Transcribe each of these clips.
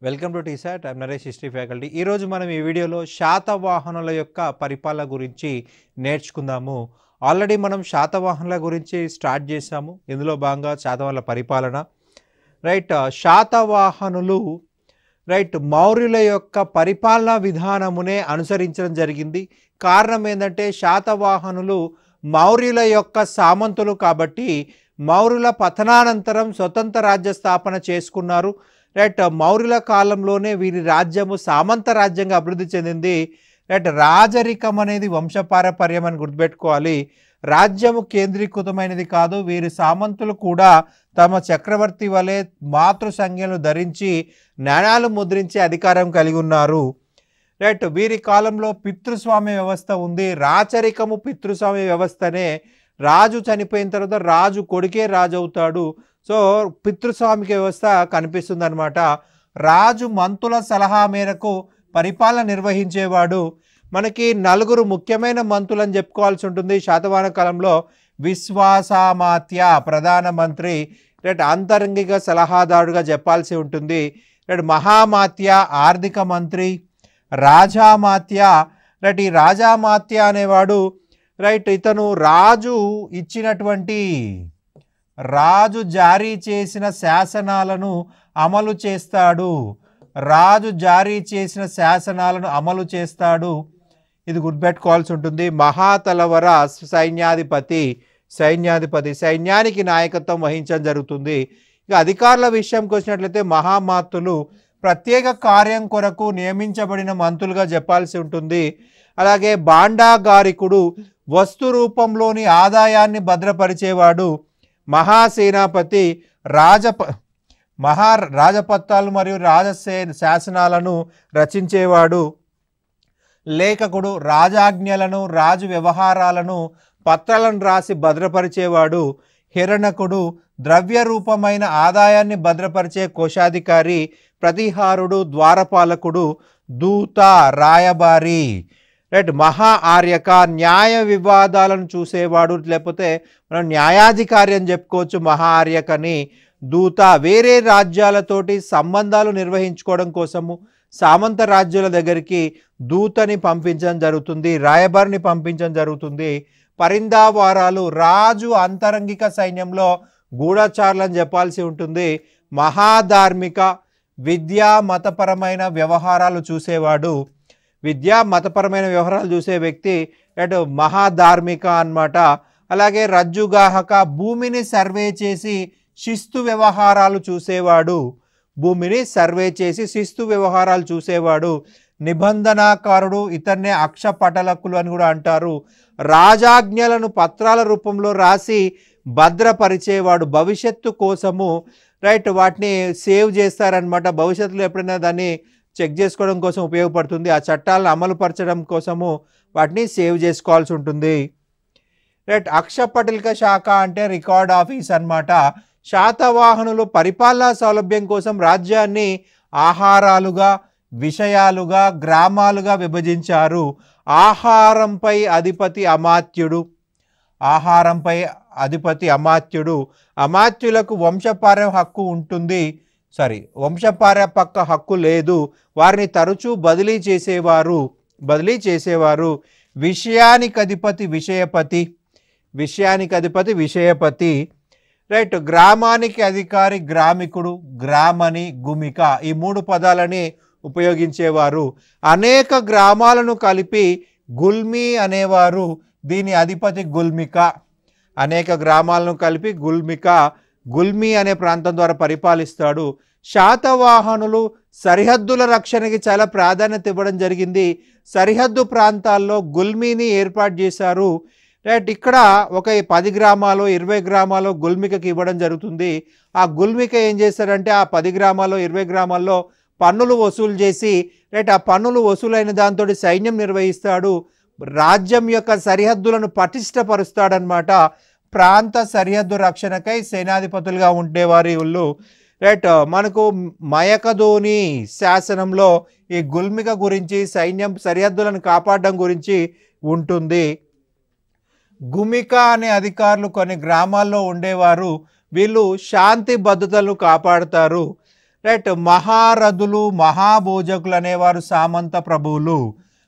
Welcome to T-SAT. I'm Naresh, history faculty. ఈరోజు మనం ఈ వీడియోలో శాతవాహనుల యొక్క పరిపాలన గురించి నేర్చుకుందాము. ఆల్రెడీ మనం శాతవాహనుల గురించి స్టార్ట్ చేసాము. ఇందులో భాగంగా శాతవాహనుల పరిపాలన శాతవాహనులు మౌర్యుల యొక్క పరిపాలనా విధానమునే అనుసరించడం జరిగింది. కారణం ఏంటంటే శాతవాహనులు మౌర్యుల యొక్క సామంతులు కాబట్టి మౌర్యుల పతనానంతరం స్వతంత్ర రాజ్య స్థాపన చేసుకున్నారు. మౌర్యుల కాలంలోనే వీరి రాజ్యము సామంత రాజ్యంగా అభివృద్ధి చెందింది. రాజరికం అనేది వంశపారపర్యం అని గుర్తుపెట్టుకోవాలి. రాజ్యము కేంద్రీకృతమైనది కాదు. వీరి సామంతులు కూడా తమ చక్రవర్తి వలె మాతృ సంజ్ఞలు ధరించి నాణాలు ముద్రించి అధికారం కలిగి ఉన్నారు. వీరి కాలంలో పితృస్వామ్య వ్యవస్థ ఉంది. రాచరికము పితృస్వామ్య వ్యవస్థనే. రాజు చనిపోయిన తర్వాత రాజు కొడుకే రాజు అవుతాడు. సో పితృస్వామిక వ్యవస్థ కనిపిస్తుంది అనమాట. రాజు మంత్రుల సలహా మేరకు పరిపాలన నిర్వహించేవాడు. మనకి నలుగురు ముఖ్యమైన మంత్రులు అని చెప్పుకోవాల్సి ఉంటుంది. శాతవాహన కాలంలో విశ్వాసామాత్య ప్రధానమంత్రి, అంతరంగిక సలహాదారుడుగా చెప్పాల్సి ఉంటుంది. మహామాత్య ఆర్థిక మంత్రి, రాజామాత్య ఈ రాజామాత్య అనేవాడు ఇతను రాజు ఇచ్చినటువంటి రాజు జారీ చేసిన శాసనాలను అమలు చేస్తాడు. రాజు జారీ చేసిన శాసనాలను అమలు చేస్తాడు. ఇది గుర్తుపెట్టుకోవాల్సి ఉంటుంది. మహాతలవర సైన్యాధిపతి సైన్యానికి నాయకత్వం వహించడం జరుగుతుంది. ఇక అధికారుల విషయంకి వచ్చినట్లయితే మహామాత్తులు ప్రత్యేక కార్యం కొరకు నియమించబడిన మంత్రులుగా చెప్పాల్సి ఉంటుంది. అలాగే భాండాగారికుడు వస్తు రూపంలోని ఆదాయాన్ని భద్రపరిచేవాడు. మహాసేనాపతి రాజపత్రాలు మరియు శాసనాలను రచించేవాడు. లేఖకుడు రాజాజ్ఞలను రాజు వ్యవహారాలను పత్రాలను రాసి భద్రపరిచేవాడు. హిరణకుడు ద్రవ్య రూపమైన ఆదాయాన్ని భద్రపరిచే కోశాధికారి. ప్రతిహారుడు ద్వారపాలకుడు. దూత రాయబారి. మహా ఆర్యక న్యాయ వివాదాలను చూసేవాడు, లేకపోతే మనం న్యాయాధికారి అని చెప్పుకోవచ్చు మహా ఆర్యకని. దూత వేరే రాజ్యాలతోటి సంబంధాలు నిర్వహించుకోవడం కోసము సామంత రాజ్యాల దగ్గరికి దూతని పంపించడం జరుగుతుంది, రాయబారిని పంపించడం జరుగుతుంది. పరిందావారాలు రాజు అంతరంగిక సైన్యంలో గూఢచారులని చెప్పాల్సి ఉంటుంది. మహాధార్మిక విద్యా మతపరమైన వ్యవహారాలు చూసేవాడు. మతపరమైన వ్యవహారాలు చూసే వ్యక్తి మహాధార్మిక అన్నమాట. అలాగే రజ్జుగాహక భూమిని సర్వే చేసి శిస్తు వ్యవహారాలు చూసేవాడు. భూమిని సర్వే చేసి శిస్తు వ్యవహారాలు చూసేవాడు. నిబంధనాకారుడు, ఇతన్నే అక్షపటలకులు అని కూడా అంటారు. రాజాజ్ఞలను పత్రాల రూపంలో రాసి భద్రపరిచేవాడు. భవిష్యత్తు కోసము వాటిని సేవ్ చేస్తారనమాట. భవిష్యత్తులో ఎప్పుడైనా దాన్ని చెక్ చేసుకోవడం కోసం ఉపయోగపడుతుంది. ఆ చట్టాలను అమలు పరచడం కోసము వాటిని సేవ్ చేసుకోవాల్సి ఉంటుంది. అక్షపటలిక శాఖ అంటే రికార్డ్ ఆఫీస్ అన్నమాట. శాతవాహనులు పరిపాలనా సౌలభ్యం కోసం రాజ్యాన్ని ఆహారాలుగా, విషయాలుగా, గ్రామాలుగా విభజించారు. ఆహారంపై అధిపతి అమాత్యుడు. అమాత్యులకు వంశపార్య హక్కు ఉంటుంది. వంశపారపక్క హక్కు లేదు. వారిని తరచూ బదిలీ చేసేవారు. విషయానికి అధిపతి విషయపతి. గ్రామానికి అధికారి గ్రామికుడు, గ్రామని, గుమిక ఈ మూడు పదాలని ఉపయోగించేవారు. అనేక గ్రామాలను కలిపి గుల్మి అనేవారు. దీని అధిపతి గుల్మిక. అనేక గ్రామాలను కలిపి గుల్మి అనే ప్రాంతం ద్వారా పరిపాలిస్తాడు. శాతవాహనులు సరిహద్దుల రక్షణకి చాలా ప్రాధాన్యత ఇవ్వడం జరిగింది. సరిహద్దు ప్రాంతాల్లో గుల్మిని ఏర్పాటు చేశారు. ఇక్కడ ఒక 10 గ్రామాలు 20 గ్రామాలు గుల్మికకి ఇవ్వడం జరుగుతుంది. ఆ గుల్మిక ఏం చేస్తారంటే ఆ 10 గ్రామాల్లో 20 గ్రామాల్లో పన్నులు వసూలు చేసి ఆ పన్నులు వసూలైన దాంతో సైన్యం నిర్వహిస్తాడు. రాజ్యం యొక్క సరిహద్దులను పటిష్టపరుస్తాడనమాట. ప్రాంత సరిహద్దు రక్షణకై సేనాధిపతులుగా ఉండేవారు వీళ్ళు. మనకు మయకధోని శాసనంలో ఈ గుల్మిక గురించి, సైన్యం సరిహద్దులను కాపాడడం గురించి ఉంటుంది. గుమిక అనే అధికారులు కొన్ని గ్రామాల్లో ఉండేవారు. వీళ్ళు శాంతి భద్రతలు కాపాడుతారు. రైట్. మహారథులు మహాభోజకులు అనేవారు సామంత ప్రభువులు.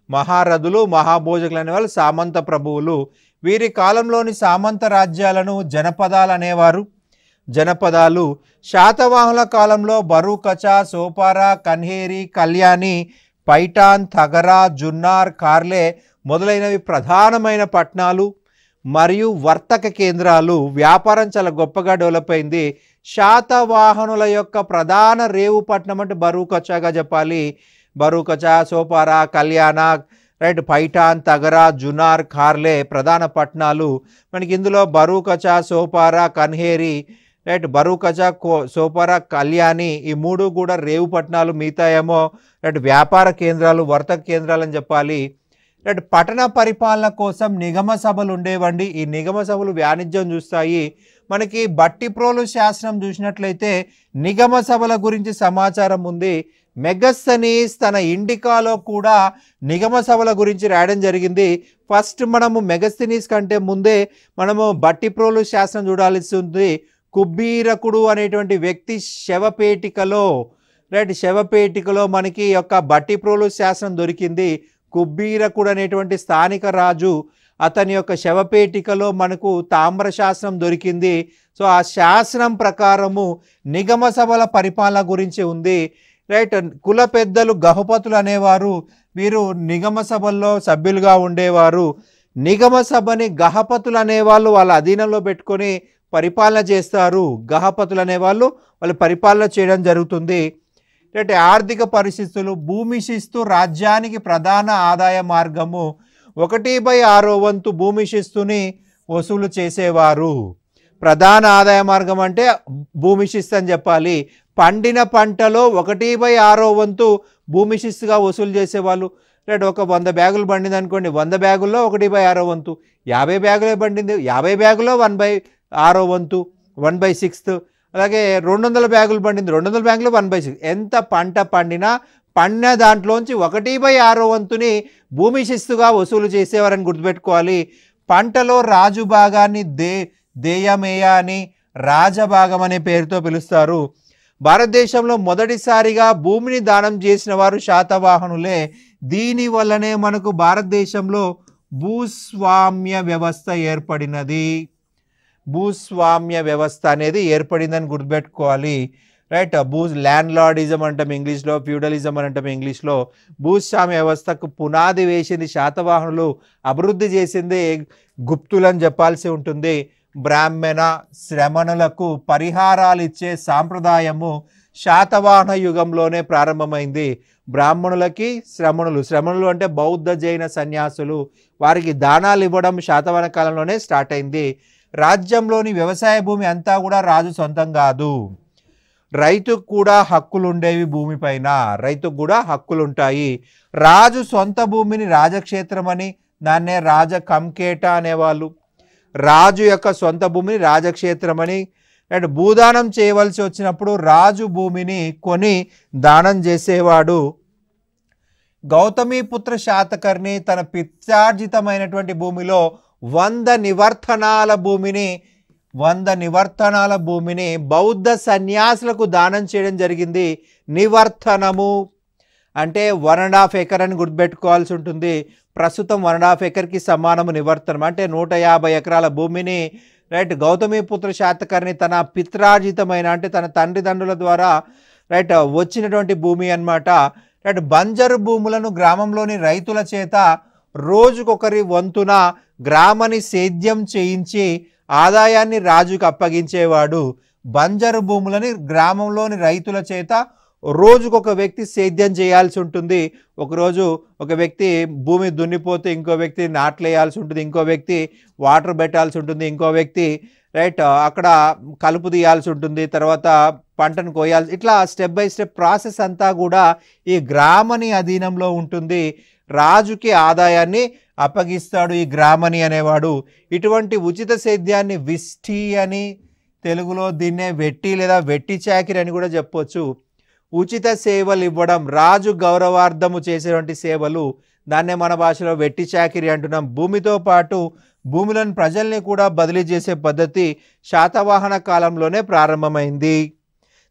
మహారథులు మహాభోజకులు అనేవారు సామంత ప్రభువులు. వీరి కాలంలోని సామంత రాజ్యాలను జనపదాలు అనేవారు. జనపదాలు. శాతవాహనుల కాలంలో బరూకచా, సోపారా, కన్హేరి, కళ్యాణి, పైఠాన్, తగరా, జున్నార్, కార్లే మొదలైనవి ప్రధానమైన పట్టణాలు మరియు వర్తక కేంద్రాలు. వ్యాపారం చాలా గొప్పగా డెవలప్ అయింది. శాతవాహనుల యొక్క ప్రధాన రేవు పట్టణం అంటే బరూకచాగా చెప్పాలి. బరూకచా, సోపారా, కళ్యాణ, రైట్, పైఠాన్, తగరా, జున్నార్, కార్లే ప్రధాన పట్టణాలు. మనకి ఇందులో బరూకచా, సోపారా, కన్హేరి, రైట్, బరూకచా, సోపారా, కళ్యాణి ఈ మూడు కూడా రేవు పట్టణాలు. మిగతా ఏమో రైట్ వ్యాపార కేంద్రాలు, వర్తక కేంద్రాలు అని చెప్పాలి. రైట్. పట్టణ పరిపాలన కోసం నిగమ సభలు ఉండేవండి. ఈ నిగమ సభలు వాణిజ్యం చూస్తాయి. మనకి బట్టిప్రోలు శాసనం చూసినట్లయితే నిగమ సభల గురించి సమాచారం ఉంది. మెగస్తనీస్ తన ఇండికాలో కూడా నిగమ సభల గురించి రాయడం జరిగింది. ఫస్ట్ మనము మెగస్తనీస్ కంటే ముందే మనము బట్టిప్రోలు శాసనం చూడాల్సి ఉంది. కుబ్బీరకుడు అనేటువంటి వ్యక్తి శవపేటికలో, రైట్, శవపేటికలో మనకి యొక్క బట్టిప్రోలు శాసనం దొరికింది. కుబ్బీరకుడు అనేటువంటి స్థానిక రాజు అతని యొక్క శవపేటికలో మనకు తామ్ర శాసనం దొరికింది. సో ఆ శాసనం ప్రకారము నిగమ సభల పరిపాలన గురించి ఉంది. రైట్. కుల పెద్దలు గహపతులు అనేవారు. వీరు నిగమ సభల్లో సభ్యులుగా ఉండేవారు. నిగమ సభని గహపతులు అనేవాళ్ళు వాళ్ళ అధీనంలో పెట్టుకొని పరిపాలన చేస్తారు. గహపతులు అనేవాళ్ళు వాళ్ళు పరిపాలన చేయడం జరుగుతుంది. అంటే ఆర్థిక పరిస్థితులు. భూమి శిస్తు రాజ్యానికి ప్రధాన ఆదాయ మార్గము. 1/6 వంతు భూమి శిస్తుని వసూలు చేసేవారు. ప్రధాన ఆదాయ మార్గం అంటే భూమి శిస్తు అని చెప్పాలి. పండిన పంటలో 1/6 వంతు భూమి శిస్తుగా వసూలు చేసేవాళ్ళు. రైట్. ఒక 100 బ్యాగులు పండింది అనుకోండి, 100 బ్యాగుల్లో 1/6 వంతు. 50 బ్యాగులే పండింది, 50 బ్యాగుల్లో 1/6 వంతు, 1/6. అలాగే 200 బ్యాగులు పండింది, 200 బ్యాగులు 1/6. ఎంత పంట పండినా పండిన దాంట్లోంచి 1/6 వంతుని భూమి శిస్తుగా వసూలు చేసేవారని గుర్తుపెట్టుకోవాలి. పంటలో రాజు భాగాన్ని దేయమేయ అని రాజభాగం అనే పేరుతో పిలుస్తారు. భారతదేశంలో మొదటిసారిగా భూమిని దానం చేసిన వారు శాతవాహనులే. దీని వల్లనే మనకు భారతదేశంలో భూస్వామ్య వ్యవస్థ ఏర్పడినది. భూస్వామ్య వ్యవస్థ అనేది ఏర్పడిందని గుర్తుపెట్టుకోవాలి. రైట్. ల్యాండ్ లార్డిజం అంటాం ఇంగ్లీష్లో, ఫ్యూడలిజం అని అంటాం ఇంగ్లీష్లో. భూస్వామ్య వ్యవస్థకు పునాది వేసింది శాతవాహనులు, అభివృద్ధి చేసింది గుప్తులని చెప్పాల్సి ఉంటుంది. బ్రాహ్మణ శ్రమణులకు పరిహారాలు ఇచ్చే సాంప్రదాయము శాతవాహన యుగంలోనే ప్రారంభమైంది. బ్రాహ్మణులకి శ్రమణులు అంటే బౌద్ధ జైన సన్యాసులు, వారికి దానాలు ఇవ్వడం శాతవాహన కాలంలోనే స్టార్ట్ అయింది. రాజ్యంలోని వ్యవసాయ భూమి అంతా కూడా రాజు సొంతం కాదు. రైతుకు కూడా హక్కులు ఉండేవి భూమిపైన. రైతుకు కూడా హక్కులు ఉంటాయి. రాజు సొంత భూమిని రాజక్షేత్రం అని, దాన్నే రాజ కంకేట అనేవాళ్ళు. రాజు యొక్క సొంత భూమిని రాజక్షేత్రం అని. అండ్ భూదానం చేయవలసి వచ్చినప్పుడు రాజు భూమిని కొని దానం చేసేవాడు. గౌతమీపుత్ర శాతకర్ణి తన పిత్రార్జితమైనటువంటి భూమిలో 100 నివర్తనాల భూమిని బౌద్ధ సన్యాసులకు దానం చేయడం జరిగింది. నివర్తనము అంటే 1.5 ఎకర్ అని గుర్తుపెట్టుకోవాల్సి ఉంటుంది. ప్రస్తుతం 1.5 ఎకర్కి సమానము నివర్తనం అంటే 150 ఎకరాల భూమిని రైట్ గౌతమీపుత్ర శాతకర్ణి తన పిత్రార్జితమైన అంటే తన తండ్రిదండ్రుల ద్వారా రైట్ వచ్చినటువంటి భూమి అన్నమాట. రైట్. బంజరు భూములను గ్రామంలోని రైతుల చేత రోజుకొకరి వంతున గ్రామని సేద్యం చేయించి ఆదాయాన్ని రాజుకు అప్పగించేవాడు. బంజరు భూములని గ్రామంలోని రైతుల చేత రోజుకొక వ్యక్తి సేద్యం చేయాల్సి ఉంటుంది. ఒకరోజు ఒక వ్యక్తి భూమి దున్నిపోతే ఇంకో వ్యక్తి నాట్లు వేయాల్సి ఉంటుంది, ఇంకో వ్యక్తి వాటర్ పెట్టాల్సి ఉంటుంది, ఇంకో వ్యక్తి రైట్ అక్కడ కలుపు తీయాల్సి ఉంటుంది, తర్వాత పంటను కోయాల్సి, ఇట్లా స్టెప్ బై స్టెప్ ప్రాసెస్ అంతా కూడా ఈ గ్రామని అధీనంలో ఉంటుంది. రాజుకి ఆదాయాన్ని అప్పగిస్తాడు ఈ గ్రామని అనేవాడు. ఇటువంటి ఉచిత సేద్యాన్ని విష్టి అని, తెలుగులో దీన్నే వెట్టి లేదా వెట్టి చాకిరి అని కూడా చెప్పొచ్చు. ఉచిత సేవలు ఇవ్వడం, రాజు గౌరవార్థము చేసేటువంటి సేవలు, దాన్నే మన భాషలో వెట్టి చాకిరి అంటున్నాం. భూమితో పాటు భూమిలోని ప్రజల్ని కూడా బదిలీ చేసే పద్ధతి శాతవాహన కాలంలోనే ప్రారంభమైంది.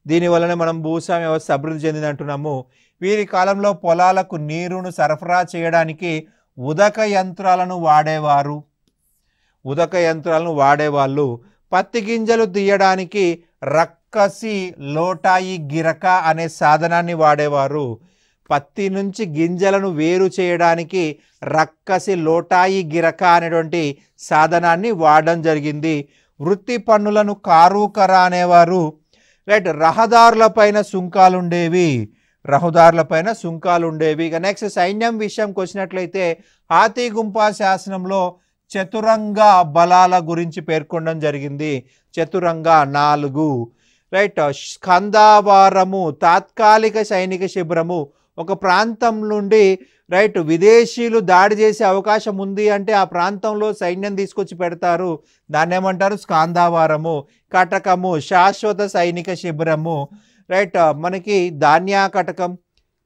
దీనివల్లనే మనం భూస్వామ్య వ్యవస్థ అభివృద్ధి చెందింది అంటున్నాము. వీరి కాలంలో పొలాలకు నీరును సరఫరా చేయడానికి ఉదక యంత్రాలను వాడేవాళ్ళు. పత్తి గింజలు తీయడానికి రక్కసి లోటాయి గిరక అనే సాధనాన్ని వాడేవారు. పత్తి నుంచి గింజలను వేరు చేయడానికి రక్కసి లోటాయి గిరక అనేటువంటి సాధనాన్ని వాడడం జరిగింది. వృత్తి పన్నులను కారూకర అనేవారు. రైట్, రహదారులపైన సుంకాలు ఉండేవి. ఇక నెక్స్ట్ సైన్యం విషయంకి వచ్చినట్లయితే హాతీగుంప శాసనంలో చతురంగ బలాల గురించి పేర్కొనడం జరిగింది. చతురంగ 4. రైట్, స్కందావారము తాత్కాలిక సైనిక శిబిరము. ఒక ప్రాంతం నుండి రైట్ విదేశీయులు దాడి చేసే అవకాశం ఉంది అంటే ఆ ప్రాంతంలో సైన్యం తీసుకొచ్చి పెడతారు, దాన్ని ఏమంటారు? స్కందావారము. కటకము శాశ్వత సైనిక శిబిరము. రైట్, మనకి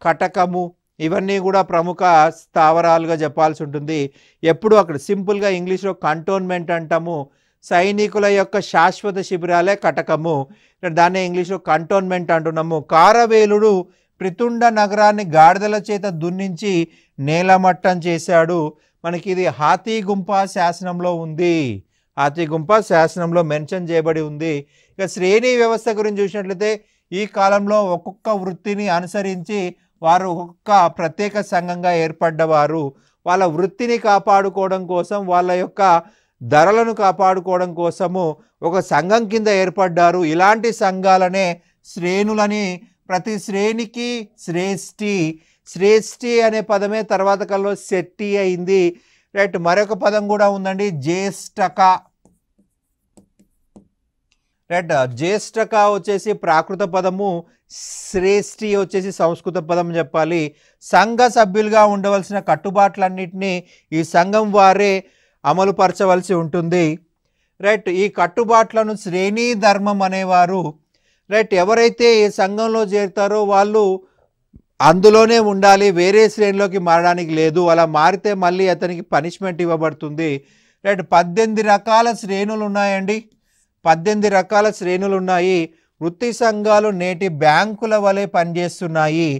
కటకము ఇవన్నీ కూడా ప్రముఖ స్థావరాలుగా చెప్పాల్సి ఉంటుంది. ఎప్పుడు అక్కడ సింపుల్గా ఇంగ్లీష్లో కంటోన్మెంట్ అంటాము. సైనికుల యొక్క శాశ్వత శిబిరాలే కటకము, దాన్నే ఇంగ్లీష్లో కంటోన్మెంట్ అంటున్నాము. కారవేలుడు ప్రితుండ నగరాన్ని గాడిదల చేత దున్నించి నేలమట్టం చేశాడు. మనకి ఇది హాతీగుంప శాసనంలో ఉంది. హాతీగుంప శాసనంలో మెన్షన్ చేయబడి ఉంది. ఇక శ్రేణి వ్యవస్థ గురించి చూసినట్లయితే ఈ కాలంలో ఒక్కొక్క వృత్తిని అనుసరించి వారు ఒక్కొక్క ప్రత్యేక సంఘంగా ఏర్పడ్డవారు. వాళ్ళ వృత్తిని కాపాడుకోవడం కోసం, వాళ్ళ యొక్క ధరలను కాపాడుకోవడం కోసము ఒక సంఘం కింద ఏర్పడ్డారు. ఇలాంటి సంఘాలనే శ్రేణులని. ప్రతి శ్రేణికి శ్రేష్ఠి అనే పదమే తర్వాత కాలంలో శెట్టి అయింది. రైట్, మరొక పదం కూడా ఉందండి, జ్యేష్ఠక. రైట్, జ్యేష్ఠక వచ్చేసి ప్రాకృత పదము, శ్రేష్ఠి వచ్చేసి సంస్కృత పదం చెప్పాలి. సంఘ సభ్యులుగా ఉండవలసిన కట్టుబాట్లన్నింటినీ ఈ సంఘం వారే అమలుపరచవలసి ఉంటుంది. రైట్, ఈ కట్టుబాట్లను శ్రేణీ ధర్మం అనేవారు. రైట్, ఎవరైతే ఈ సంఘంలో చేరుతారో వాళ్ళు అందులోనే ఉండాలి, వేరే శ్రేణిలోకి మారడానికి లేదు. అలా మారితే మళ్ళీ అతనికి పనిష్మెంట్ ఇవ్వబడుతుంది. రైట్, 18 రకాల శ్రేణులు ఉన్నాయండి. 18 రకాల శ్రేణులు ఉన్నాయి. వృత్తి సంఘాలు నేటి బ్యాంకుల వలె పనిచేస్తున్నాయి.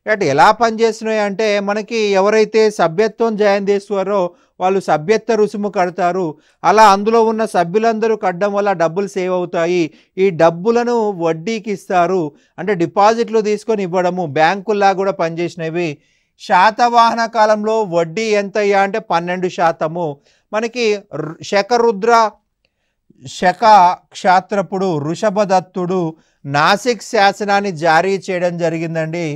రైట్, ఎలా పనిచేస్తున్నాయి అంటే మనకి ఎవరైతే సభ్యత్వం జాయిన్ చేస్తారో వాళ్ళు సభ్యత్వ రుసుము కడతారు. అలా అందులో ఉన్న సభ్యులందరూ కట్టడం వల్ల డబ్బులు సేవ్ అవుతాయి. ఈ డబ్బులను వడ్డీకి ఇస్తారు, అంటే డిపాజిట్లు తీసుకొని ఇవ్వడము. బ్యాంకుల్లా కూడా పనిచేసినవి. శాతవాహన కాలంలో వడ్డీ ఎంతయ్యా అంటే 12%. మనకి శక క్షాత్రపుడు వృషభదత్తుడు నాసిక్ శాసనాన్ని జారీ చేయడం జరిగిందండి.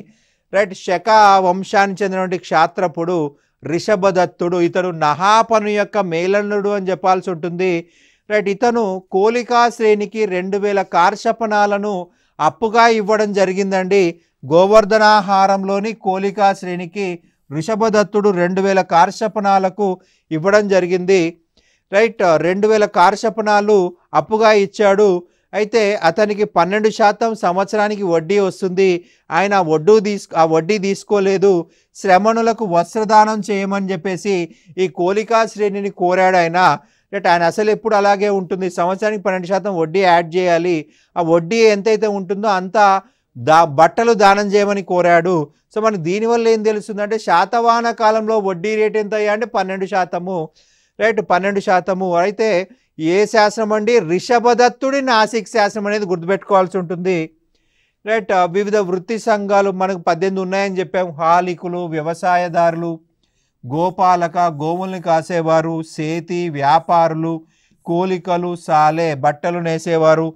రైట్, శక వంశానికి చెందినటువంటి క్షాత్రపుడు రిషభదత్తుడు, ఇతడు నహాపను యొక్క మేలనుడు అని చెప్పాల్సి ఉంటుంది. రైట్, ఇతను కోలికా శ్రేణికి 2000 కార్షపణాలను అప్పుగా ఇవ్వడం జరిగిందండి. గోవర్ధనాహారంలోని కోలికా శ్రేణికి రిషభదత్తుడు 2000 కార్షపణాలకు ఇవ్వడం జరిగింది. రైట్, 2000 కార్షపణాలు అప్పుగా ఇచ్చాడు. అయితే అతనికి 12% సంవత్సరానికి వడ్డీ వస్తుంది. ఆయన ఆ వడ్డీ తీసుకోలేదు. శ్రమణులకు వస్త్రదానం చేయమని చెప్పేసి ఈ కోలికా శ్రేణిని కోరాడు ఆయన. ఆయన అసలు ఎప్పుడు అలాగే ఉంటుంది, సంవత్సరానికి 12% వడ్డీ యాడ్ చేయాలి. ఆ వడ్డీ ఎంతైతే ఉంటుందో అంత బట్టలు దానం చేయమని కోరాడు. సో మనకి దీనివల్ల ఏం తెలుస్తుందంటే శాతవాహన కాలంలో వడ్డీ రేట్ ఎంత అయ్యా అంటే 12%. రైట్, 12%. అయితే ఏ శాసనం అండి? రిషభదత్తుడి నాసిక్ శాసనం అనేది గుర్తుపెట్టుకోవాల్సి ఉంటుంది. రైట్, వివిధ వృత్తి సంఘాలు మనకు 18 ఉన్నాయని చెప్పాము. హాలికులు, వ్యవసాయదారులు, గోపాలక గోవుల్ని కాసేవారు, సేతి వ్యాపారులు, కోలికలు, సాలే బట్టలు నేసేవారు,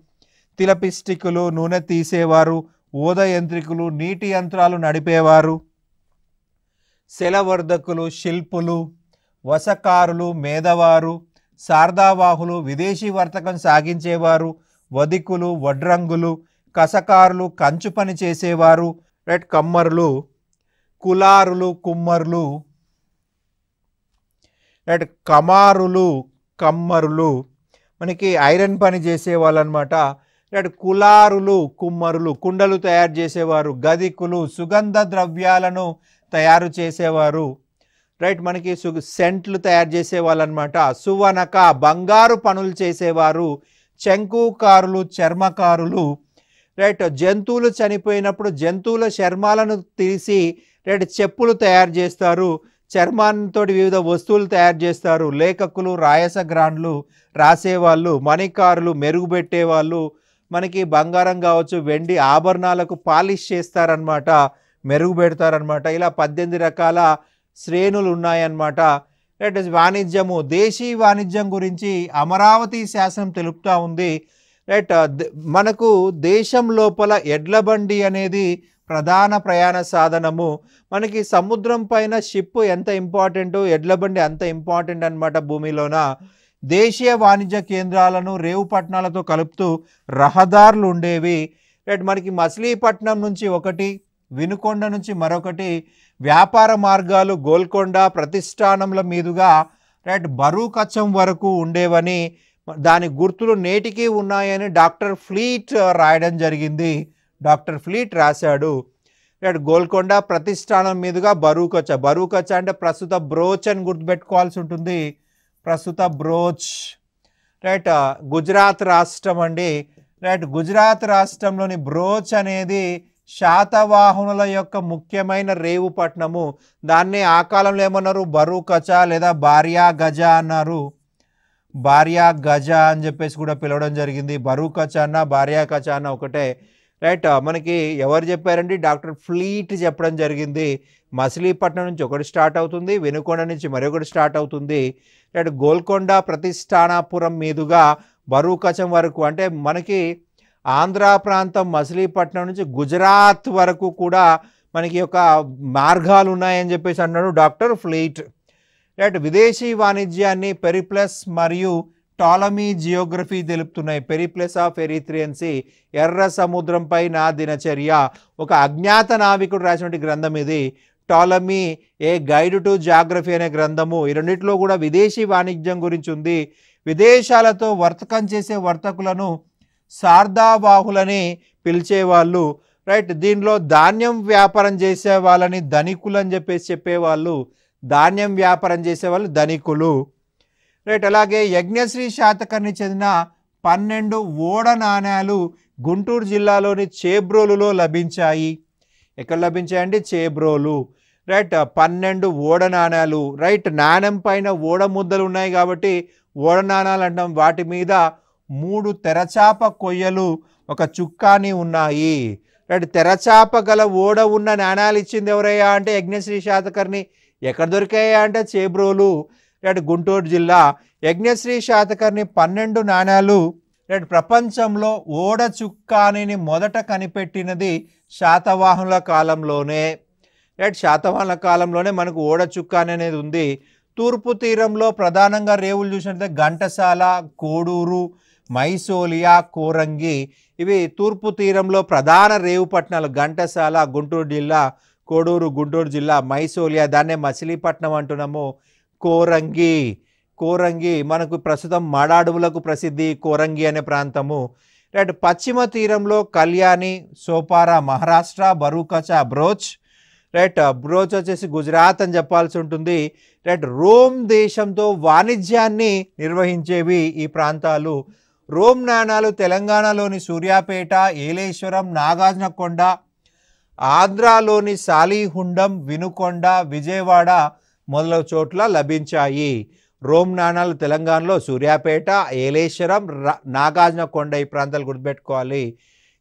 తిలపిస్టికులు నూనె తీసేవారు, ఓద యంత్రికులు నీటి యంత్రాలు నడిపేవారు, శలవర్ధకులు, శిల్పులు, వసకారులు, మేధవారు, శారదావాహులు, విదేశీ వర్తకం సాగించేవారు, వదికులు, వడ్రంగులు, కసకారులు, కంచు పని చేసేవారు, రైట్, కమ్మరులు, కులారులు, కుమ్మరులు, రైట్, కమ్మరులు మనకి ఐరన్ పని చేసేవాళ్ళు అనమాట. రైట్, కులారులు, కుమ్మరులు కుండలు తయారు చేసేవారు, గదికులు సుగంధ ద్రవ్యాలను తయారు చేసేవారు. రైట్, మనకి సెంట్లు తయారు చేసేవాళ్ళు అనమాట. సువనక బంగారు పనులు చేసేవారు, చెంకుకారులు, చర్మకారులు, రైట్ జంతువులు చనిపోయినప్పుడు జంతువుల చర్మాలను తీసి రైట్ చెప్పులు తయారు చేస్తారు, చర్మంతో వివిధ వస్తువులు తయారు చేస్తారు, లేఖకులు రాయసగ్రాండ్లు రాసేవాళ్ళు, మణికారులు మెరుగుపెట్టేవాళ్ళు, మనకి బంగారం కావచ్చు వెండి ఆభరణాలకు పాలిష్ చేస్తారనమాట, మెరుగు పెడతారనమాట. ఇలా 18 రకాల శ్రేణులు ఉన్నాయన్నమాట. రైట్ వాణిజ్యము, దేశీ వాణిజ్యం గురించి అమరావతి శాసనం తెలుపుతూ ఉంది. రైట్ మనకు దేశం లోపల ఎడ్ల బండి అనేది ప్రధాన ప్రయాణ సాధనము. మనకి సముద్రం పైన షిప్ ఎంత ఇంపార్టెంటో ఎడ్ల బండి అంత ఇంపార్టెంట్ అనమాట భూమిలోన. దేశీయ వాణిజ్య కేంద్రాలను రేవు పట్టణాలతో కలుపుతూ రహదారులు ఉండేవి. రైట్ మనకి మచిలీపట్నం నుంచి ఒకటి, వినుకొండ నుంచి మరొకటి, వ్యాపార మార్గాలు గోల్కొండ ప్రతిష్టానంల మీదుగా రైట్ బరూకచ్చం వరకు ఉండేవని, దాని గుర్తులు నేటికి ఉన్నాయని డాక్టర్ ఫ్లీట్ రాయడం జరిగింది. డాక్టర్ ఫ్లీట్ రాశాడు. రైట్ గోల్కొండ ప్రతిష్టానం మీదుగా బరూకచ్చ, బరూకచ్చ అంటే ప్రస్తుత బ్రోచ్ అని గుర్తుపెట్టుకోవాల్సి ఉంటుంది, ప్రస్తుత బ్రోచ్. రైట్ గుజరాత్ రాష్ట్రం అండి. రైట్ గుజరాత్ రాష్ట్రంలోని బ్రోచ్ అనేది శాతవాహనుల యొక్క ముఖ్యమైన రేవు పట్టణము. దాన్ని ఆ కాలంలో ఏమన్నారు, బరూకచ్చ లేదా భార్యా గజ అన్నారు, భార్యా గజ అని చెప్పేసి కూడా పిలవడం జరిగింది. బరూకచ్చ అన్న భార్యా కచ్చ అన్న ఒకటే. రైట్ మనకి ఎవరు చెప్పారండి, డాక్టర్ ఫ్లీట్ చెప్పడం జరిగింది. మచిలీపట్నం నుంచి ఒకటి స్టార్ట్ అవుతుంది, వెనుకొండ నుంచి మరొకటి స్టార్ట్ అవుతుంది. రైట్ గోల్కొండ ప్రతిష్టానాపురం మీదుగా బరూకచ్చం వరకు, అంటే మనకి ఆంధ్ర ప్రాంతం మచిలీపట్నం నుంచి గుజరాత్ వరకు కూడా మనకి ఒక మార్గాలు ఉన్నాయని చెప్పేసి అన్నాడు డాక్టర్ ఫ్లీట్. రైట్ విదేశీ వాణిజ్యాన్ని పెరిప్లస్ మరియు టాలమీ జియోగ్రఫీ తెలుపుతున్నాయి. పెరిప్లస్ ఆఫ్ ఎరిత్రియన్సీ, ఎర్ర సముద్రంపై నా దినచర్య, ఒక అజ్ఞాత నావికుడు రాసినటువంటి గ్రంథం ఇది. Ptolemy A guide to geography అనే గ్రంథము. ఈ రెండిట్లో కూడా విదేశీ వాణిజ్యం గురించి ఉంది. విదేశాలతో వర్తకం చేసే వర్తకులను సార్దాబాహులని పిలిచేవాళ్ళు. రైట్ దీనిలో ధాన్యం వ్యాపారం చేసే వాళ్ళని ధనికులు అని చెప్పేసి చెప్పేవాళ్ళు, ధాన్యం వ్యాపారం చేసేవాళ్ళు ధనికులు. రైట్ అలాగే యజ్ఞశ్రీ శాతకర్ణి చెందిన 12 ఓడ నాణ్యాలు గుంటూరు జిల్లాలోని చేబ్రోలులో లభించాయి. ఎక్కడ లభించాయండి, చేబ్రోలు. రైట్ 12 ఓడ నాణ్యాలు. రైట్ నాణ్యం పైన ఓడ ముద్దలు ఉన్నాయి కాబట్టి ఓడ నాణ్యాలు అంటాం. వాటి మీద 3 తెరచాప కొయ్యలు, ఒక చుక్కాని ఉన్నాయి. రైట్ తెరచాప గల ఓడ ఉన్న నాణ్యాలు ఇచ్చింది ఎవరయ్యా అంటే యజ్ఞశ్రీ శాతకర్ణి. ఎక్కడ దొరికాయా అంటే చేబ్రోలు, రైట్ గుంటూరు జిల్లా. యజ్ఞశ్రీ శాతకర్ణి 12 నాణ్యాలు. రైట్ ప్రపంచంలో ఓడ చుక్కానిని మొదట కనిపెట్టినది శాతవాహనుల కాలంలోనే. రైట్ శాతవాహనుల కాలంలోనే మనకు ఓడ చుక్కాని అనేది ఉంది. తూర్పు తీరంలో ప్రధానంగా రేవులు చూసినట్లయితే ఘంటసాల, కోడూరు, మైసోలియా, కోరంగి, ఇవి తూర్పు తీరంలో ప్రధాన రేవు పట్టణాలు. ఘంటసాల గుంటూరు జిల్లా, కోడూరు గుంటూరు జిల్లా, మైసోలియా దాన్నే మచిలీపట్నం అంటున్నాము, కోరంగి, కోరంగి మనకు ప్రస్తుతం మాడాడువులకు ప్రసిద్ధి కోరంగి అనే ప్రాంతము. రైట్ పశ్చిమ తీరంలో కళ్యాణి, సోపారా మహారాష్ట్ర, బరూకచ్చ బ్రోచ్. రైట్ బ్రోచ్ వచ్చేసి గుజరాత్ అని చెప్పాల్సి ఉంటుంది. రైట్ రోమ్ దేశంతో వాణిజ్యాన్ని నిర్వహించేవి ఈ ప్రాంతాలు. రోమ్ నాణాలు తెలంగాణలోని సూర్యాపేట, ఏలేశ్వరం, నాగార్జునకొండ, ఆంధ్రాలోని సాలిహుండం, వినుకొండ, విజయవాడ మొదలగు చోట్ల లభించాయి. రోమ్ నాణాలు తెలంగాణలో సూర్యాపేట, ఏలేశ్వరం, నాగార్జునకొండ ఈ ప్రాంతాలు గుర్తుపెట్టుకోవాలి.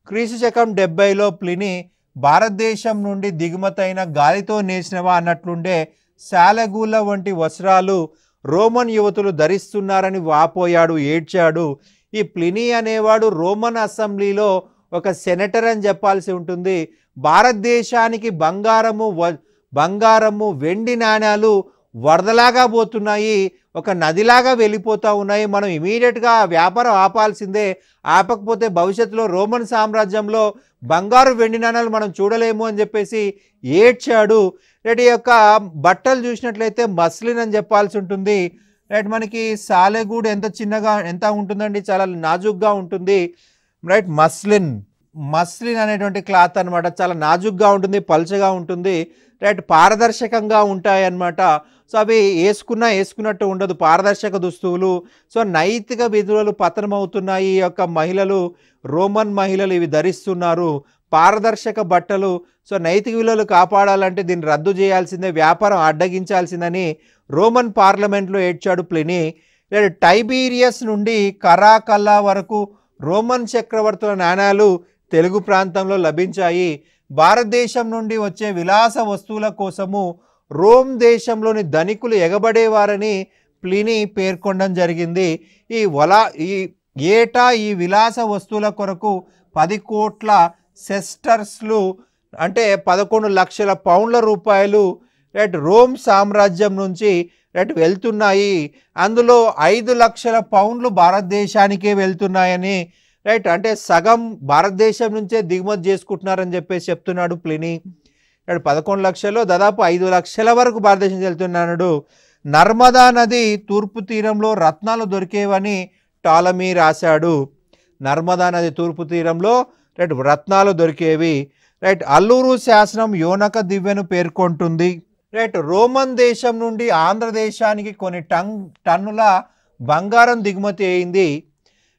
క్రీస్తు శకం 70లో ప్లిని భారతదేశం నుండి దిగుమతైన గాలితో నేసినవా అన్నట్లుండే శాలగూల వంటి వస్త్రాలు రోమన్ యువతులు ధరిస్తున్నారని వాపోయాడు, ఏడ్చాడు. ఈ ప్లినీ అనేవాడు రోమన్ అసెంబ్లీలో ఒక సెనేటర్ అని చెప్పాల్సి ఉంటుంది. భారతదేశానికి బంగారము వెండి నాణ్యాలు వరదలాగా పోతున్నాయి, ఒక నదిలాగా వెళ్ళిపోతూ ఉన్నాయి, మనం ఇమీడియట్గా వ్యాపారం ఆపాల్సిందే, ఆపకపోతే భవిష్యత్తులో రోమన్ సామ్రాజ్యంలో బంగారు వెండి నాణాలు మనం చూడలేము అని చెప్పేసి ఏడ్చాడు. రైట్ యొక్క బట్టలు చూసినట్లయితే మస్లిన్ అని చెప్పాల్సి ఉంటుంది. రైట్ మనకి సాలెగూడు ఎంత చిన్నగా ఎంత ఉంటుందండి, చాలా నాజుగ్గా ఉంటుంది. రైట్ మస్లిన్ మస్లిన్ అనేటువంటి క్లాత్ అనమాట. చాలా నాజుగ్గా ఉంటుంది, పల్చగా ఉంటుంది, రైట్, పారదర్శకంగా ఉంటాయి అన్నమాట. సో అవి వేసుకున్నట్టు ఉండదు, పారదర్శక దుస్తువులు. సో నైతిక విలువలు పతనమవుతున్నాయి. ఈ యొక్క మహిళలు, రోమన్ మహిళలు ఇవి ధరిస్తున్నారు, పారదర్శక బట్టలు. సో నైతిక విలువలు కాపాడాలంటే దీన్ని రద్దు చేయాల్సిందే, వ్యాపారం అడ్డగించాల్సిందని రోమన్ పార్లమెంట్లో ఏడ్చాడు ప్లినీ. టైబీరియస్ నుండి కరాకల్లా వరకు రోమన్ చక్రవర్తుల నాణాలు తెలుగు ప్రాంతంలో లభించాయి. భారతదేశం నుండి వచ్చే విలాస వస్తువుల కోసము రోమ్ దేశంలోని ధనికులు ఎగబడేవారని ప్లినీ పేర్కొనడం జరిగింది. ఈ ఏటా ఈ విలాస వస్తువుల కొరకు 10 కోట్ల సెస్టర్స్లు అంటే 11 లక్షల పౌండ్ల రూపాయలు రైట్ రోమ్ సామ్రాజ్యం నుంచి రైట్ వెళ్తున్నాయి. అందులో 5 లక్షల పౌండ్లు భారతదేశానికే వెళ్తున్నాయని, రైట్, అంటే సగం భారతదేశం నుంచే దిగుమతి చేసుకుంటున్నారని చెప్పేసి చెప్తున్నాడు ప్లినీ. 11 లక్షలు దాదాపు 5 లక్షల వరకు భారతదేశం వెళ్తున్నాడు. నర్మదా నది తూర్పు తీరంలో రత్నాలు దొరికేవని టాలమీ రాశాడు. నర్మదా నది తూర్పు తీరంలో రైట్ రత్నాలు దొరికేవి. రైట్, అల్లూరు శాసనం యోనక దివ్యను పేర్కొంటుంది. రైట్, రోమన్ దేశం నుండి ఆంధ్రదేశానికి కొన్ని టన్నుల బంగారం దిగుమతి అయింది.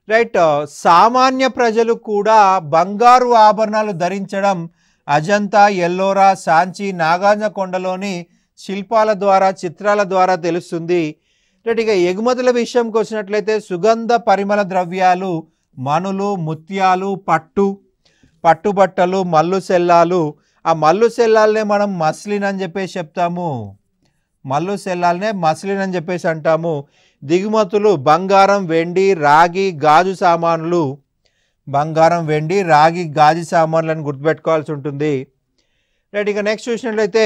రైట్, సామాన్య ప్రజలు కూడా బంగారు ఆభరణాలు ధరించడం అజంతా, ఎల్లోరా, సాంచి, నాగార్జున కొండలోని శిల్పాల ద్వారా, చిత్రాల ద్వారా తెలుస్తుంది. రైట్, ఇక ఎగుమతుల విషయంకి వచ్చినట్లయితే సుగంధ పరిమళ ద్రవ్యాలు, మణులు, ముత్యాలు, పట్టుబట్టలు, మల్లు సెల్లాలు. ఆ మల్లు సెల్లాలనే మనం మస్లిన్ అని చెప్పేసి చెప్తాము. మల్లు సెల్లాలనే మస్లిన్ అని చెప్పేసి అంటాము. దిగుమతులు బంగారం, వెండి, రాగి, గాజు సామాన్లు. బంగారం, వెండి, రాగి, గాజు సామాన్లను గుర్తుపెట్టుకోవాల్సి ఉంటుంది. రైట్, ఇక నెక్స్ట్ చూసినట్లయితే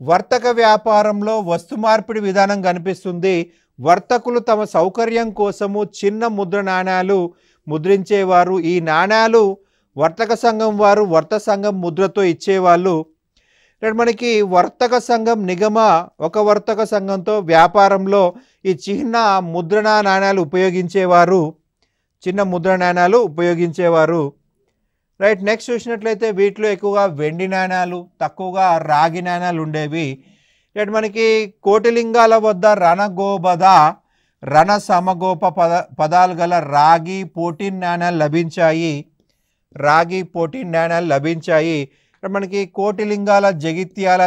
వర్తక వ్యాపారంలో వస్తు మార్పిడి విధానం కనిపిస్తుంది. వర్తకులు తమ సౌకర్యం కోసము చిన్న ముద్ర నాణ్యాలు ముద్రించేవారు. ఈ నాణ్యాలు వర్తక సంఘం వారు వర్త సంఘం ముద్రతో ఇచ్చేవాళ్ళు. మనకి వర్తక సంఘం నిగమ ఒక వర్తక సంఘంతో వ్యాపారంలో ఈ చిన్న ముద్రణ నాణ్యాలు ఉపయోగించేవారు, చిన్న ముద్ర నాణ్యాలు ఉపయోగించేవారు. రైట్, నెక్స్ట్ చూసినట్లయితే వీటిలో ఎక్కువగా వెండి నాణ్యాలు, తక్కువగా రాగి నాణ్యాలు ఉండేవి. రైట్, మనకి కోటిలింగాల వద్ద రణగోబద, రణ సమగోప పదాలు గల రాగి పోటీన్ నాణ్యాలు లభించాయి. రాగి పోటీన్ నాణ్యాలు లభించాయి. మనకి కోటిలింగాల జగిత్యాల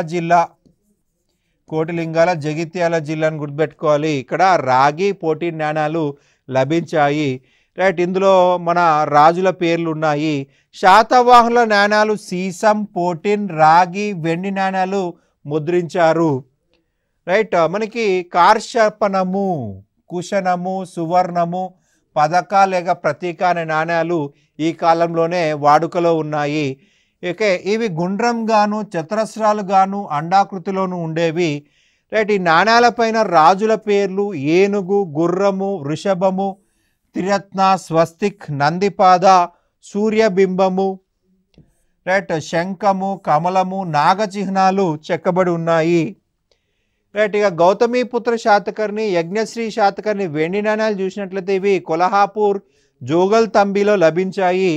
జిల్లాను గుర్తుపెట్టుకోవాలి. ఇక్కడ రాగి పోటీన్ నాణ్యాలు లభించాయి. రైట్, ఇందులో మన రాజుల పేర్లు ఉన్నాయి. శాతవాహనుల నాణ్యాలు సీసం, పోటీన్, రాగి, వెండి నాణ్యాలు ముద్రించారు. రైట్, మనకి కార్షపణము, కుశనము, సువర్ణము, పదక లేక ప్రతీక అనే నాణ్యాలు ఈ కాలంలోనే వాడుకలో ఉన్నాయి. ఇవి గుండ్రంగాను, చతురస్రాలుగాను, అండాకృతిలోను ఉండేవి. రైట్, ఈ నాణ్యాలపైన రాజుల పేర్లు ఏనుగు, గుర్రము, వృషభము, త్రిరత్న, స్వస్తిక్, నందిపాద, సూర్యబింబము, రైట్, శంఖము, కమలము, నాగ చిహ్నాలు చెక్కబడి ఉన్నాయి. రైట్, ఇక గౌతమిపుత్ర శాతకర్ణి, యజ్ఞశ్రీ శాతకర్ణి వెండి నాణ్యాలు చూసినట్లయితే ఇవి కొల్హాపూర్, జోగల్ తంబిలో లభించాయి.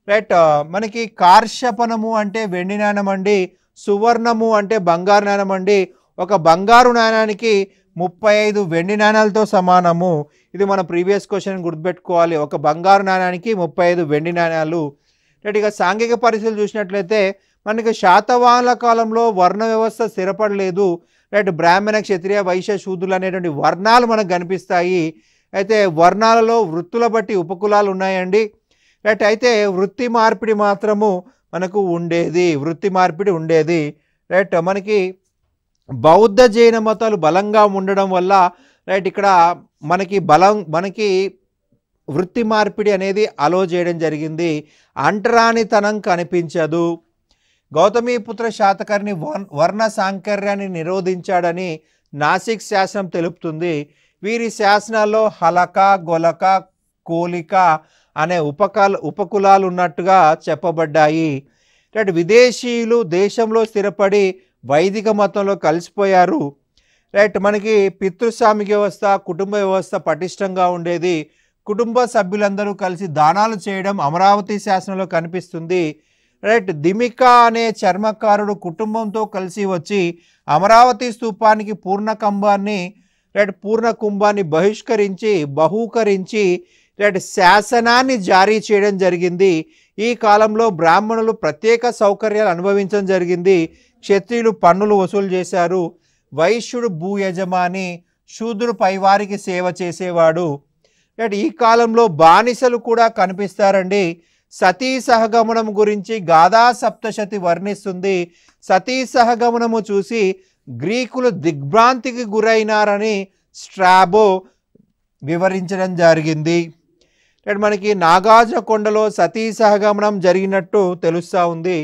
రైట్, మనకి కార్షపణము అంటే వెండి నాణ్యం అండి, సువర్ణము అంటే బంగారు నాణ్యం అండి. ఒక బంగారు నాణ్యానికి 35 వెండి నాణ్యాలతో సమానము. ఇది మన ప్రీవియస్ క్వశ్చన్ గుర్తుపెట్టుకోవాలి. ఒక బంగారు నాణ్యానికి 35 వెండి నాణ్యాలు. రైట్, ఇక సాంఘిక పరిస్థితులు చూసినట్లయితే మనకి శాతవాహనుల కాలంలో వర్ణ వ్యవస్థ స్థిరపడలేదు. రైట్, బ్రాహ్మణ, క్షత్రియ, వైశ్య, శూద్రులు అనేటువంటి వర్ణాలు మనకు కనిపిస్తాయి. అయితే వర్ణాలలో వృత్తుల బట్టి ఉపకులాలు ఉన్నాయండి. రైట్, అయితే వృత్తి మార్పిడి మాత్రము మనకు ఉండేది. రైట్, మనకి బౌద్ధ జైన మతాలు బలంగా ఉండడం వల్ల రైట్ ఇక్కడ మనకి వృత్తి మార్పిడి అనేది అలో చేయడం జరిగింది. అంటరానితనం కనిపించదు. గౌతమిపుత్ర శాతకర్ణి వర్ణ సాంకర్యాన్ని నిరోధించాడని నాసిక్ శాసనం తెలుపుతుంది. వీరి శాసనాల్లో హలక, గొలక, కోలిక అనే ఉపకులాలు ఉన్నట్టుగా చెప్పబడ్డాయి. రైట్, విదేశీయులు దేశంలో స్థిరపడి వైదిక మతంలో కలిసిపోయారు. రైట్, మనకి పితృస్వామిక వ్యవస్థ, కుటుంబ వ్యవస్థ పటిష్టంగా ఉండేది. కుటుంబ సభ్యులందరూ కలిసి దానాలు చేయడం అమరావతి శాసనంలో కనిపిస్తుంది. రైట్, దిమిక అనే చర్మకారుడు కుటుంబంతో కలిసి వచ్చి అమరావతి స్తూపానికి పూర్ణ కుంభాన్ని బహూకరించి రైట్ శాసనాన్ని జారీ చేయడం జరిగింది. ఈ కాలంలో బ్రాహ్మణులు ప్రత్యేక సౌకర్యాలు అనుభవించడం జరిగింది. క్షత్రియులు పన్నులు వసూలు చేశారు. వైశ్యుడు భూ యజమాని, శూద్రుడు పైవారికి సేవ చేసేవాడు. రైట్, ఈ కాలంలో బానిసలు కూడా కనిపిస్తారండి. సతీ సహగమనం గురించి గాథా సప్తశతి వర్ణిస్తుంది. సతీ సహగమనము చూసి గ్రీకులు దిగ్భ్రాంతికి గురైనారని స్ట్రాబో వివరించడం జరిగింది. మనకి నాగార్జున కొండలో సతీ సహగమనం జరిగినట్టు తెలుస్తూ ఉంది.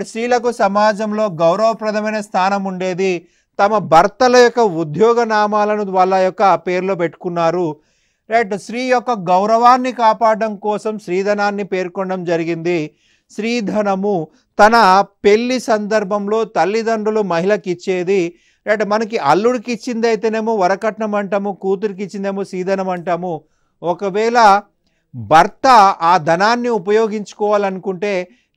స్త్రీలకు సమాజంలో గౌరవప్రదమైన స్థానం ఉండేది. తమ భర్తల యొక్క ఉద్యోగ నామాలను వాళ్ళ యొక్క పేర్లో పెట్టుకున్నారు. స్త్రీ యొక్క గౌరవాన్ని కాపాడడం కోసం స్త్రీధనాన్ని పేర్కొనడం జరిగింది. స్త్రీధనము తన పెళ్లి సందర్భంలో తల్లిదండ్రులు మహిళకి ఇచ్చేది. మనకి అల్లుడికి ఇచ్చింది అయితేనేమో వరకట్నం అంటాము, కూతురికి ఇచ్చిందేమో సీధనం అంటాము. ఒకవేళ భర్త ఆ ధనాన్ని ఉపయోగించుకోవాలనుకుంటే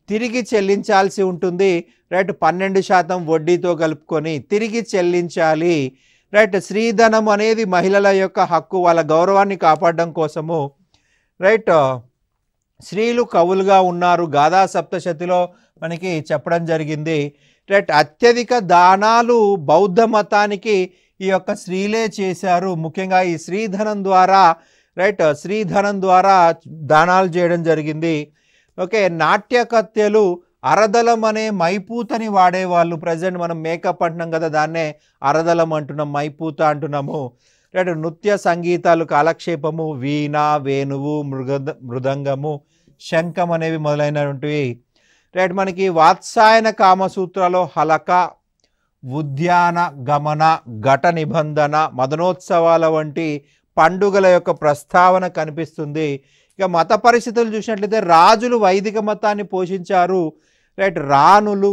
తిరిగి చెల్లించాల్సి ఉంటుంది. 12% వడ్డీతో కలుపుకొని తిరిగి చెల్లించాలి. స్త్రీధనం అనేది మహిళల యొక్క హక్కు, వాళ్ళ గౌరవాన్ని కాపాడడం కోసము. స్త్రీలు కవులుగా ఉన్నారు. గాథా సప్తశతిలో మనకి చెప్పడం జరిగింది. అత్యధిక దానాలు బౌద్ధ మతానికి ఈ యొక్క స్త్రీలే చేశారు. ముఖ్యంగా ఈ స్త్రీధనం ద్వారా దానాలు చేయడం జరిగింది. ఓకే, నాట్యకత్యలు అరదలం అనే మైపూతని వాడేవాళ్ళు. ప్రజెంట్ మనం మేకప్ అంటున్నాం కదా, దాన్నే అరదలం అంటున్నాం, మైపూత అంటున్నాము. నృత్య సంగీతాలు కాలక్షేపము, వీణ, వేణువు, మృదంగము, శంఖం అనేవి మొదలైనటువంటివి. మనకి వాత్సాయన కామసూత్రాలు హలక, ఉద్యాన గమన, ఘట నిబంధన, మదనోత్సవాల వంటి పండుగల యొక్క ప్రస్తావన కనిపిస్తుంది. ఇక మత పరిస్థితులు చూసినట్లయితే రాజులు వైదిక మతాన్ని పోషించారు. రాణులు,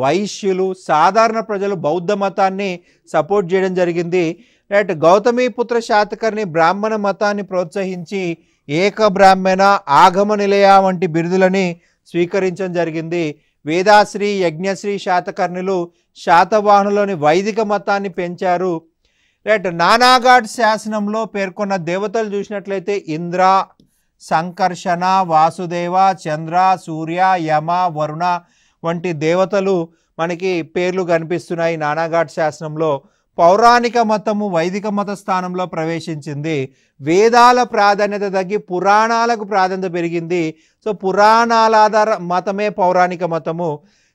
వైశ్యులు, సాధారణ ప్రజలు బౌద్ధ మతాన్ని సపోర్ట్ చేయడం జరిగింది. గౌతమీపుత్ర శాతకర్ణి బ్రాహ్మణ మతాన్ని ప్రోత్సహించి ఏక బ్రాహ్మణ, ఆగమ నిలయ వంటి బిరుదులని స్వీకరించడం జరిగింది. వేదాశ్రీ, యజ్ఞశ్రీ శాతకర్ణులు శాతవాహనులోని వైదిక మతాన్ని పెంచారు. నానాఘాట్ శాసనంలో పేర్కొన్న దేవతలు చూసినట్లయితే ఇంద్ర, సంకర్షణ, వాసుదేవ, చంద్ర, సూర్య, యమ, వరుణ వంటి దేవతలు మనకి పేర్లు కనిపిస్తున్నాయి నానాఘాట్ శాసనంలో. పౌరాణిక మతము వైదిక మత స్థానంలో ప్రవేశించింది. వేదాల ప్రాధాన్యత తగ్గి పురాణాలకు ప్రాధాన్యత పెరిగింది. సో పురాణాల ఆధార మతమే పౌరాణిక మతము.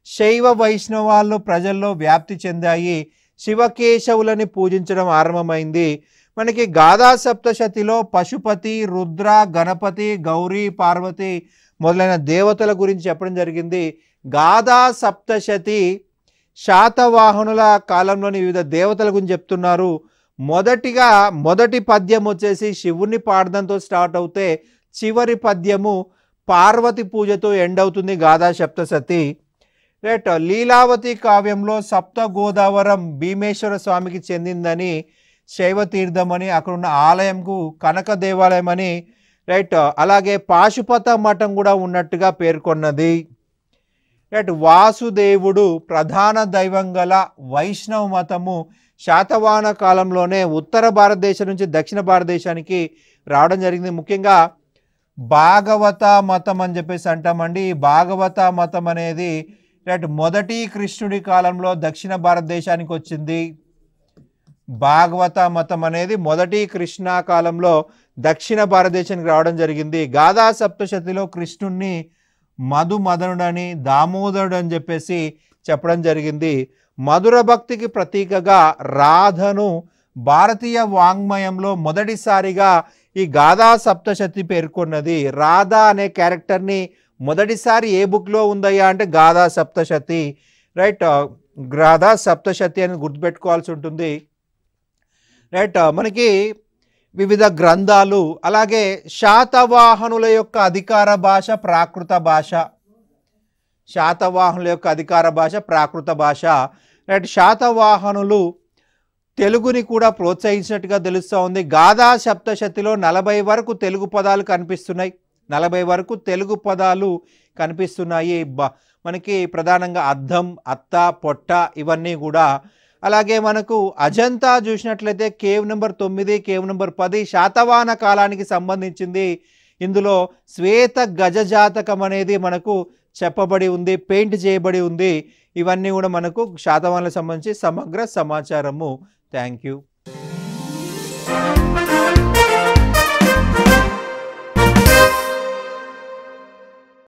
శైవ వైష్ణవాలు ప్రజల్లో వ్యాప్తి చెందాయి. శివకేశవులని పూజించడం ఆరంభమైంది. మనకి గాథా సప్తశతిలో పశుపతి, రుద్ర, గణపతి, గౌరీ, పార్వతి మొదలైన దేవతల గురించి చెప్పడం జరిగింది. గాథా సప్తశతి శాతవాహనుల కాలంలోని వివిధ దేవతల గురించి చెప్తున్నారు. మొదటి పద్యం వచ్చేసి శివుణ్ణి పాడడంతో స్టార్ట్ అవుతే చివరి పద్యము పార్వతి పూజతో ఎండ్ అవుతుంది గాథా సప్తశతి. లీలావతి కావ్యంలో సప్త గోదావరం భీమేశ్వర స్వామికి చెందిందని, శైవ తీర్థం అని, అక్కడున్న ఆలయంకు కనక దేవాలయం అని, అలాగే పాశుపత మఠం కూడా ఉన్నట్టుగా పేర్కొన్నది. వాసుదేవుడు ప్రధాన దైవం గల వైష్ణవ మతము శాతవాహన కాలంలోనే ఉత్తర భారతదేశం నుంచి దక్షిణ భారతదేశానికి రావడం జరిగింది. ముఖ్యంగా భాగవత మతం అని చెప్పేసి అంటామండి. ఈ భాగవత మతం అనేది మొదటి కృష్ణుడి కాలంలో దక్షిణ భారతదేశానికి వచ్చింది. భాగవత మతం అనేది మొదటి కృష్ణ కాలంలో దక్షిణ భారతదేశానికి రావడం జరిగింది. గాథా సప్తశతిలో కృష్ణుణ్ణి మధుమదనుడని, దామోదరుడు అని చెప్పేసి చెప్పడం జరిగింది. మధుర భక్తికి ప్రతీకగా రాధను భారతీయ వాంగ్మయంలో మొదటిసారిగా ఈ గాథా సప్తశతి పేర్కొన్నది. రాధ అనే క్యారెక్టర్ని మొదటిసారి ఏ బుక్లో ఉందయ్యా అంటే గాథా సప్తశతి. గాథా సప్తశతి అని గుర్తుపెట్టుకోవాల్సి ఉంటుంది. మనకి వివిధ గ్రంథాలు, అలాగే శాతవాహనుల యొక్క అధికార భాష ప్రాకృత భాష. శాతవాహనుల యొక్క అధికార భాష ప్రాకృత భాష. శాతవాహనులు తెలుగుని కూడా ప్రోత్సహించినట్టుగా తెలుస్తూ ఉంది. గాథా సప్తశతిలో 40 వరకు తెలుగు పదాలు కనిపిస్తున్నాయి. 40 వరకు తెలుగు పదాలు కనిపిస్తున్నాయి. మనకి ప్రధానంగా అద్దం, అత్త, పొట్ట ఇవన్నీ కూడా. అలాగే మనకు అజంతా చూసినట్లయితే cave number 9, cave number 10 Satavahana కాలానికి సంబంధించింది. ఇందులో శ్వేత గజ జాతకం అనేది మనకు చెప్పబడి ఉంది, పెయింట్ చేయబడి ఉంది. ఇవన్నీ కూడా మనకు శాతవాహనలకు సంబంధించి సమగ్ర సమాచారము. Thank you.